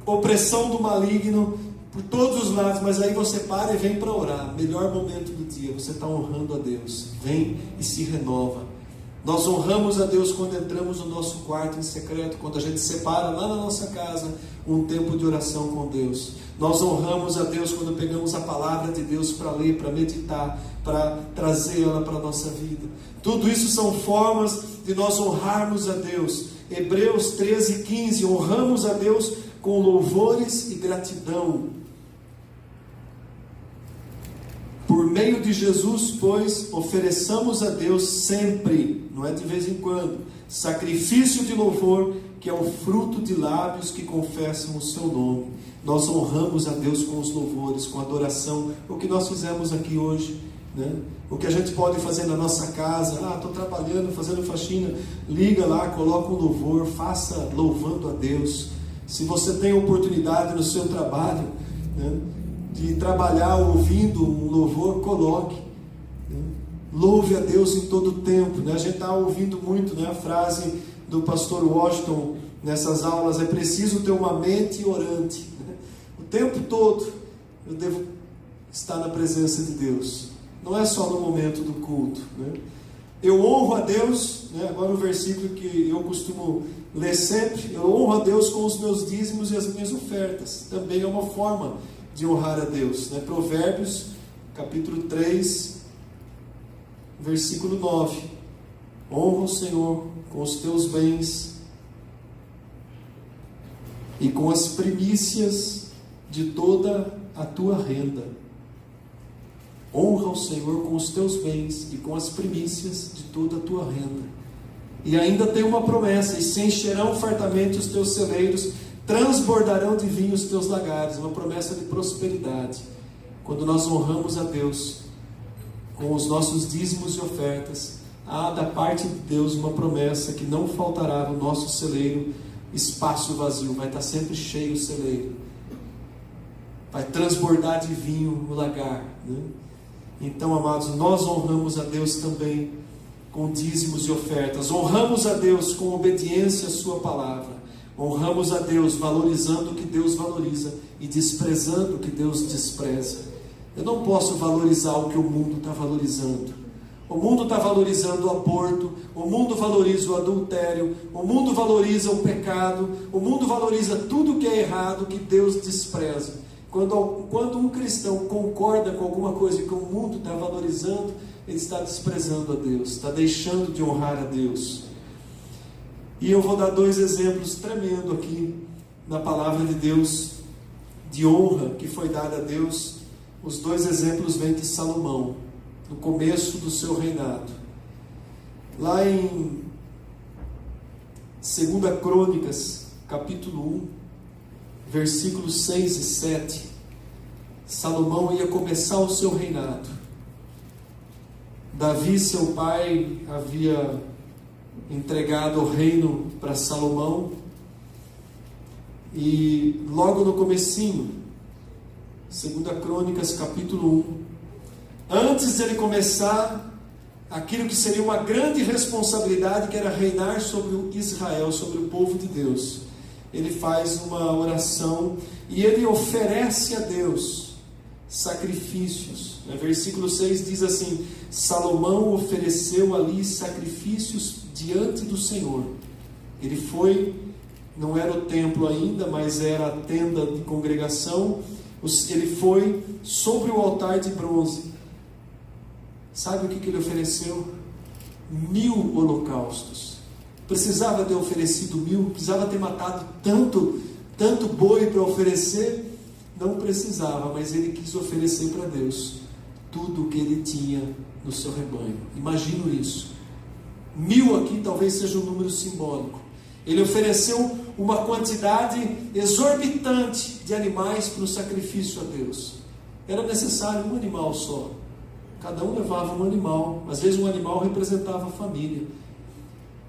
opressão do maligno por todos os lados, mas aí você para e vem para orar. Melhor momento do dia. Você está honrando a Deus. Vem e se renova. Nós honramos a Deus quando entramos no nosso quarto em secreto, quando a gente separa lá na nossa casa um tempo de oração com Deus. Nós honramos a Deus quando pegamos a palavra de Deus para ler, para meditar, para trazer ela para a nossa vida. Tudo isso são formas de nós honrarmos a Deus. Hebreus 13, 15, honramos a Deus com louvores e gratidão. Por meio de Jesus, pois, ofereçamos a Deus sempre, não é de vez em quando, sacrifício de louvor, que é o fruto de lábios que confessam o seu nome. Nós honramos a Deus com os louvores, com a adoração, o que nós fizemos aqui hoje, né? O que a gente pode fazer na nossa casa. Estou trabalhando, fazendo faxina, liga lá, coloca um louvor, faça louvando a Deus. Se você tem oportunidade no seu trabalho, né, de trabalhar ouvindo um louvor, coloque, né? Louve a Deus em todo o tempo, né? A gente está ouvindo muito, né, a frase do pastor Washington nessas aulas: é preciso ter uma mente orante, né? O tempo todo eu devo estar na presença de Deus, não é só no momento do culto, né? Eu honro a Deus, né? Agora o versículo que eu costumo ler sempre: eu honro a Deus com os meus dízimos e as minhas ofertas. Também é uma forma de honrar a Deus, né? Provérbios capítulo 3, versículo 9: honra o Senhor com os teus bens e com as primícias de toda a tua renda. Honra o Senhor com os teus bens e com as primícias de toda a tua renda. E ainda tem uma promessa: e se encherão fartamente os teus celeiros, transbordarão de vinho os teus lagares. Uma promessa de prosperidade. Quando nós honramos a Deus com os nossos dízimos e ofertas, há da parte de Deus uma promessa que não faltará no nosso celeiro espaço vazio, vai estar sempre cheio o celeiro, vai transbordar de vinho o lagar, né? Então, amados, nós honramos a Deus também com dízimos e ofertas, honramos a Deus com obediência à sua palavra, honramos a Deus valorizando o que Deus valoriza e desprezando o que Deus despreza. Eu não posso valorizar o que o mundo está valorizando. O mundo está valorizando o aborto, o mundo valoriza o adultério, o mundo valoriza o pecado, o mundo valoriza tudo que é errado, que Deus despreza. Quando um cristão concorda com alguma coisa que o mundo está valorizando, ele está desprezando a Deus, está deixando de honrar a Deus. E eu vou dar 2 exemplos tremendos aqui na palavra de Deus, de honra que foi dada a Deus. Os 2 exemplos vêm de Salomão, no começo do seu reinado. Lá em 2 Crônicas, capítulo 1, versículos 6 e 7, Salomão ia começar o seu reinado. Davi, seu pai, havia entregado o reino para Salomão, e logo no comecinho, 2 Crônicas capítulo 1, antes de ele começar aquilo que seria uma grande responsabilidade, que era reinar sobre o Israel, sobre o povo de Deus, ele faz uma oração e ele oferece a Deus sacrifícios. Versículo 6 diz assim: Salomão ofereceu ali sacrifícios diante do Senhor. Ele foi, não era o templo ainda, mas era a tenda de congregação. Ele foi sobre o altar de bronze. Sabe o que ele ofereceu? 1000 holocaustos. Precisava ter oferecido 1000? Precisava ter matado tanto boi para oferecer? Não precisava, mas ele quis oferecer para Deus tudo o que ele tinha no seu rebanho. Imagino isso. 1000 aqui talvez seja um número simbólico. Ele ofereceu uma quantidade exorbitante de animais para o sacrifício a Deus. Era necessário um animal só. Cada um levava um animal. Às vezes um animal representava a família.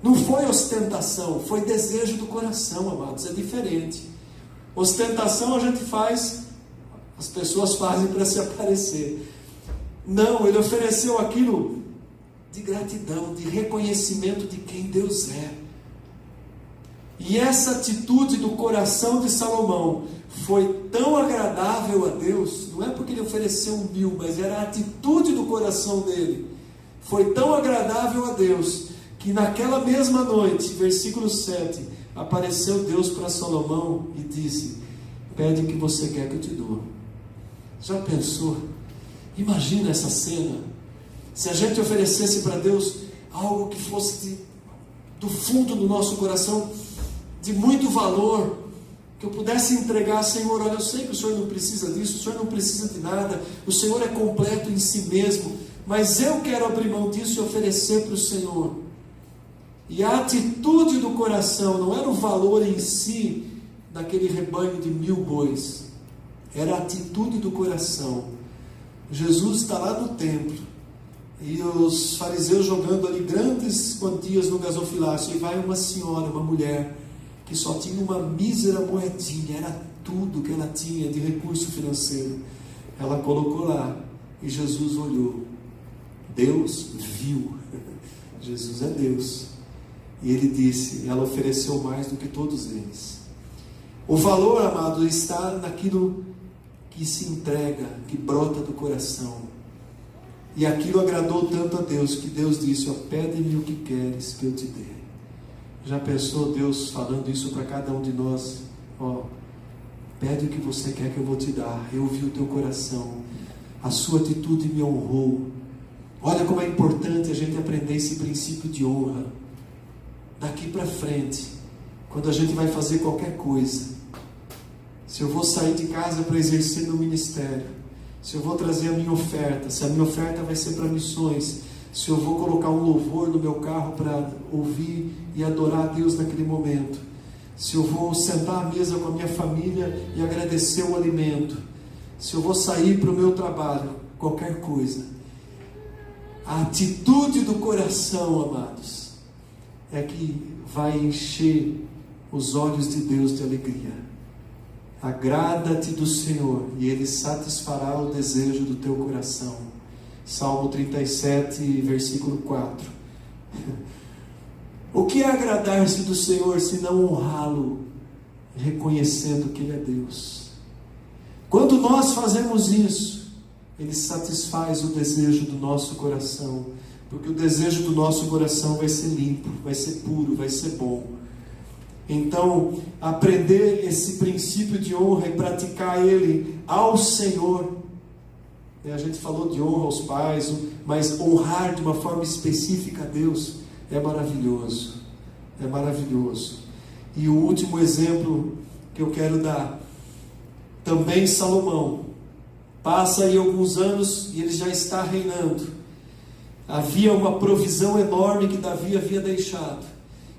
Não foi ostentação, foi desejo do coração, amados. É diferente. Ostentação a gente faz, as pessoas fazem para se aparecer. Não, ele ofereceu aquilo de gratidão, de reconhecimento de quem Deus é. E essa atitude do coração de Salomão foi tão agradável a Deus, não é porque ele ofereceu 1000, mas era a atitude do coração dele. Foi tão agradável a Deus, que naquela mesma noite, versículo 7, apareceu Deus para Salomão e disse: pede o que você quer que eu te dou. Já pensou? Imagina essa cena. Se a gente oferecesse para Deus algo que fosse do fundo do nosso coração, de muito valor, que eu pudesse entregar: Senhor, olha, eu sei que o Senhor não precisa disso, o Senhor não precisa de nada, o Senhor é completo em si mesmo, mas eu quero abrir mão disso e oferecer para o Senhor. E a atitude do coração não era o valor em si daquele rebanho de 1000 bois, era a atitude do coração. Jesus está lá no templo e os fariseus jogando ali grandes quantias no gasofilácio, e vai uma senhora, uma mulher que só tinha uma mísera moedinha, era tudo que ela tinha de recurso financeiro. Ela colocou lá e Jesus olhou. Deus viu. Jesus é Deus. E ele disse, ela ofereceu mais do que todos eles. O valor, amado, está naquilo que se entrega, que brota do coração. E aquilo agradou tanto a Deus, que Deus disse: ó, pede-me o que queres que eu te dê. Já pensou Deus falando isso para cada um de nós? Ó, pede o que você quer que eu vou te dar. Eu vi o teu coração, a sua atitude me honrou. Olha como é importante a gente aprender esse princípio de honra. Daqui para frente, quando a gente vai fazer qualquer coisa, se eu vou sair de casa para exercer meu ministério, se eu vou trazer a minha oferta, se a minha oferta vai ser para missões, se eu vou colocar um louvor no meu carro para ouvir e adorar a Deus naquele momento, se eu vou sentar à mesa com a minha família e agradecer o alimento, se eu vou sair para o meu trabalho, qualquer coisa, a atitude do coração, amados, é que vai encher os olhos de Deus de alegria. Agrada-te do Senhor, e Ele satisfará o desejo do teu coração. Salmo 37, versículo 4. O que é agradar-se do Senhor, se não honrá-lo, reconhecendo que Ele é Deus? Quando nós fazemos isso, Ele satisfaz o desejo do nosso coração, porque o desejo do nosso coração vai ser limpo, vai ser puro, vai ser bom. Então, aprender esse princípio de honra e praticar ele ao Senhor. A gente falou de honra aos pais, mas honrar de uma forma específica a Deus é maravilhoso. É maravilhoso. E o último exemplo que eu quero dar, também Salomão. Passa aí alguns anos e ele já está reinando. Havia uma provisão enorme que Davi havia deixado.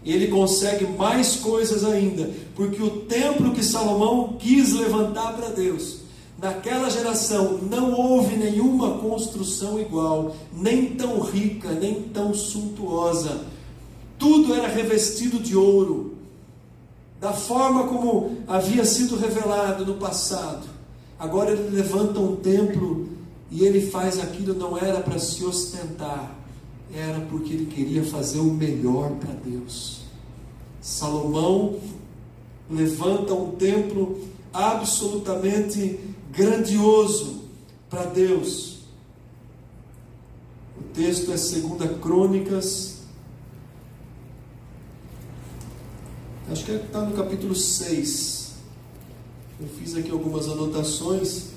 Ele consegue mais coisas ainda, porque o templo que Salomão quis levantar para Deus, naquela geração não houve nenhuma construção igual, nem tão rica, nem tão suntuosa. Tudo era revestido de ouro, da forma como havia sido revelado no passado. Agora ele levanta um templo e ele faz aquilo, não era para se ostentar, era porque ele queria fazer o melhor para Deus. Salomão levanta um templo absolutamente grandioso para Deus. O texto é 2 Crônicas, acho que está no capítulo 6. Eu fiz aqui algumas anotações.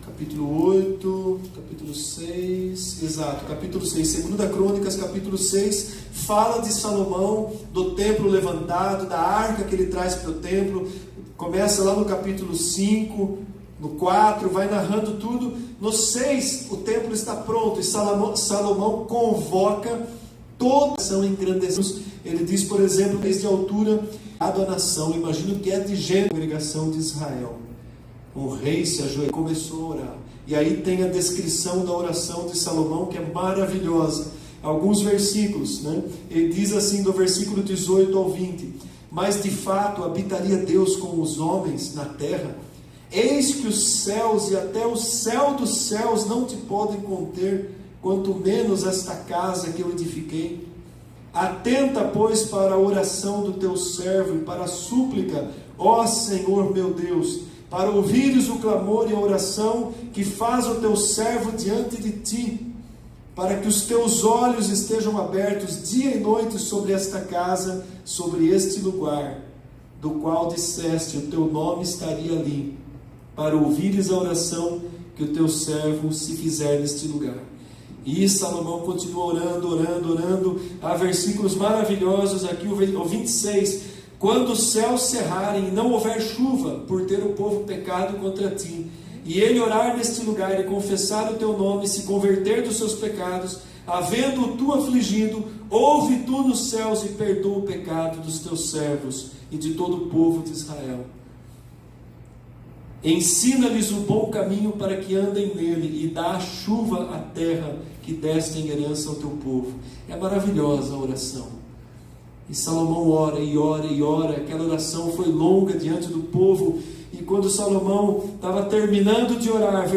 Capítulo 8, capítulo 6, exato, capítulo 6, 2 Crônicas, capítulo 6, fala de Salomão, do templo levantado, da arca que ele traz para o templo. Começa lá no capítulo 5, no 4, vai narrando tudo. No 6, o templo está pronto e Salomão convoca toda a nação engrandecida. Ele diz, por exemplo, desde a altura a nação, imagino que é de gente, a congregação de Israel. O rei se ajoelhou e começou a orar. E aí tem a descrição da oração de Salomão, que é maravilhosa. Alguns versículos, né? Ele diz assim, do versículo 18 ao 20: mas de fato habitaria Deus com os homens na terra? Eis que os céus e até o céu dos céus não te podem conter, quanto menos esta casa que eu edifiquei. Atenta, pois, para a oração do teu servo e para a súplica, ó Senhor meu Deus, para ouvires o clamor e a oração que faz o teu servo diante de ti, para que os teus olhos estejam abertos dia e noite sobre esta casa, sobre este lugar, do qual disseste, o teu nome estaria ali, para ouvires a oração que o teu servo se fizer neste lugar. E Salomão continua orando. Há versículos maravilhosos aqui, o 26. Quando os céus cerrarem e não houver chuva, por ter o povo pecado contra ti, e ele orar neste lugar e confessar o teu nome, e se converter dos seus pecados, havendo tu afligido, ouve tu nos céus e perdoa o pecado dos teus servos e de todo o povo de Israel. Ensina-lhes o bom caminho para que andem nele, e dá a chuva à terra que deste em herança ao teu povo. É maravilhosa a oração. E Salomão ora, aquela oração foi longa diante do povo, e quando Salomão estava terminando de orar,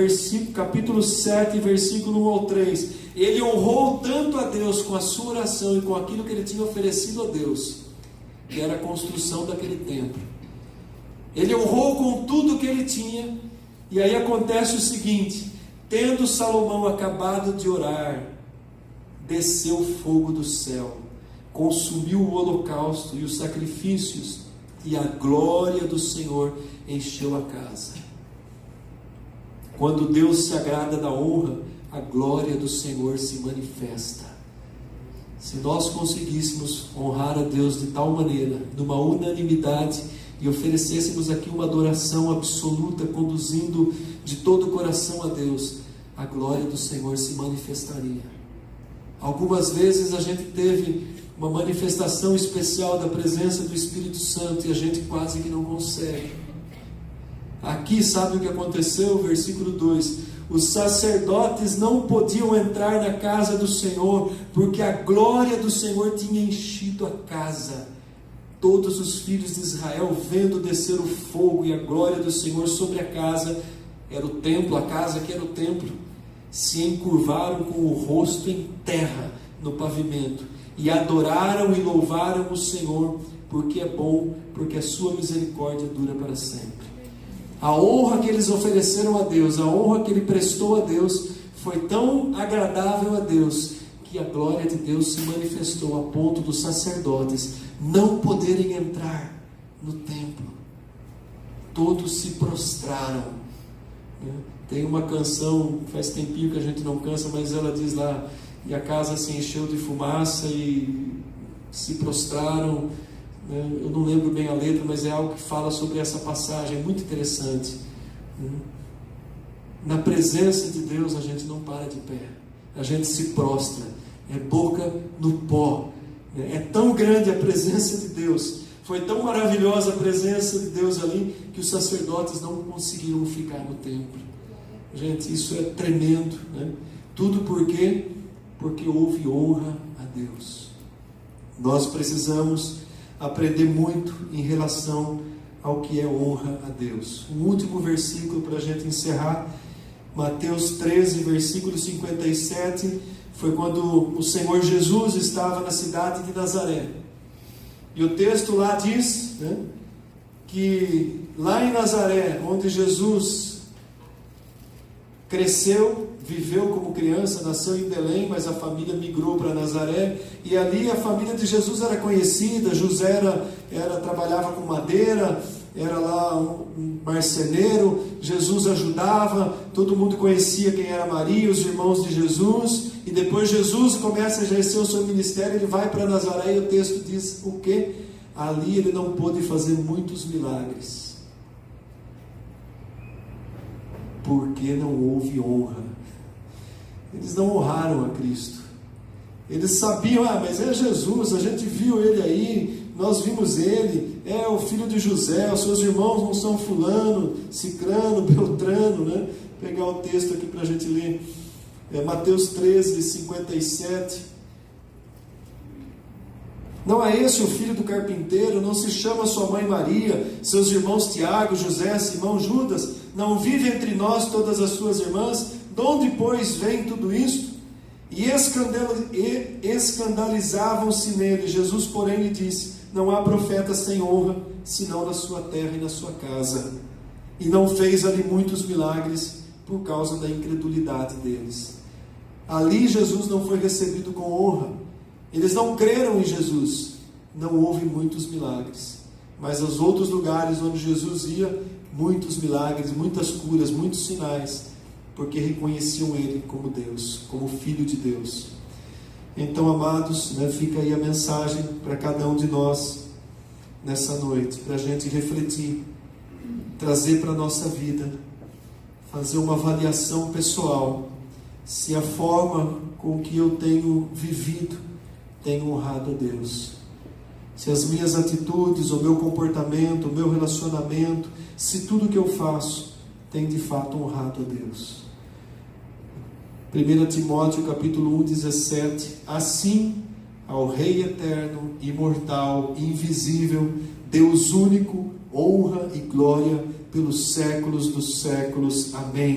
capítulo 7, versículo 1 ao 3, ele honrou tanto a Deus com a sua oração e com aquilo que ele tinha oferecido a Deus, que era a construção daquele templo. Ele honrou com tudo que ele tinha, e aí acontece o seguinte: tendo Salomão acabado de orar, desceu fogo do céu, consumiu o holocausto e os sacrifícios, e a glória do Senhor encheu a casa. Quando Deus se agrada da honra, a glória do Senhor se manifesta. Se nós conseguíssemos honrar a Deus de tal maneira, numa unanimidade, e oferecêssemos aqui uma adoração absoluta, conduzindo de todo o coração a Deus, a glória do Senhor se manifestaria. Algumas vezes a gente teve uma manifestação especial da presença do Espírito Santo e a gente quase que não consegue. Aqui, sabe o que aconteceu? Versículo 2: os sacerdotes não podiam entrar na casa do Senhor, porque a glória do Senhor tinha enchido a casa. todos os filhos de Israel, vendo descer o fogo e a glória do Senhor sobre a casa, era o templo, a casa que era o templo, se encurvaram com o rosto em terra no pavimento, e adoraram e louvaram o Senhor, porque é bom, porque a sua misericórdia dura para sempre. A honra que eles ofereceram a Deus, a honra que ele prestou a Deus, foi tão agradável a Deus, que a glória de Deus se manifestou a ponto dos sacerdotes não poderem entrar no templo. Todos se prostraram. Tem uma canção, faz tempinho que a gente não cansa, mas ela diz lá: e a casa se encheu de fumaça e se prostraram. Eu não lembro bem a letra, mas é algo que fala sobre essa passagem, é muito interessante. Na presença de Deus a gente não para de pé, a gente se prostra, é boca no pó. É tão grande a presença de Deus, foi tão maravilhosa a presença de Deus ali, que os sacerdotes não conseguiram ficar no templo. Gente, isso é tremendo, né? Tudo por quê? Porque houve honra a Deus. Nós precisamos aprender muito em relação ao que é honra a Deus. Um último versículo para a gente encerrar, Mateus 13, versículo 57, foi quando o Senhor Jesus estava na cidade de Nazaré. E o texto lá diz, né, que lá em Nazaré, onde Jesus cresceu, viveu como criança, nasceu em Belém, mas a família migrou para Nazaré, e ali a família de Jesus era conhecida. José trabalhava com madeira, era lá um marceneiro. Jesus ajudava, todo mundo conhecia quem era Maria, os irmãos de Jesus. E depois Jesus começa a exercer o seu ministério, ele vai para Nazaré, e o texto diz o quê? Ali ele não pôde fazer muitos milagres, porque não houve honra. Eles não honraram a Cristo. Eles sabiam: mas é Jesus, a gente viu ele aí, nós vimos ele, é o filho de José, os seus irmãos não são fulano, cicrano, beltrano, né? Vou pegar o texto aqui para a gente ler, Mateus 13, 57. Não é esse o filho do carpinteiro? Não se chama sua mãe Maria, seus irmãos Tiago, José, Simão, Judas? Não vive entre nós todas as suas irmãs? De onde, pois, vem tudo isto? E escandalizavam-se nele. Jesus, porém, lhe disse: não há profeta sem honra, senão na sua terra e na sua casa. E não fez ali muitos milagres, por causa da incredulidade deles. Ali Jesus não foi recebido com honra. Eles não creram em Jesus. Não houve muitos milagres. Mas aos outros lugares onde Jesus ia, muitos milagres, muitas curas, muitos sinais, porque reconheciam Ele como Deus, como Filho de Deus. Então, amados, fica aí a mensagem para cada um de nós nessa noite, para a gente refletir, trazer para a nossa vida, fazer uma avaliação pessoal, se a forma com que eu tenho vivido tem honrado a Deus. Se as minhas atitudes, o meu comportamento, o meu relacionamento, se tudo que eu faço tem de fato honrado a Deus. 1 Timóteo capítulo 1, 17. Assim, ao Rei eterno, imortal, invisível, Deus único, honra e glória pelos séculos dos séculos. Amém.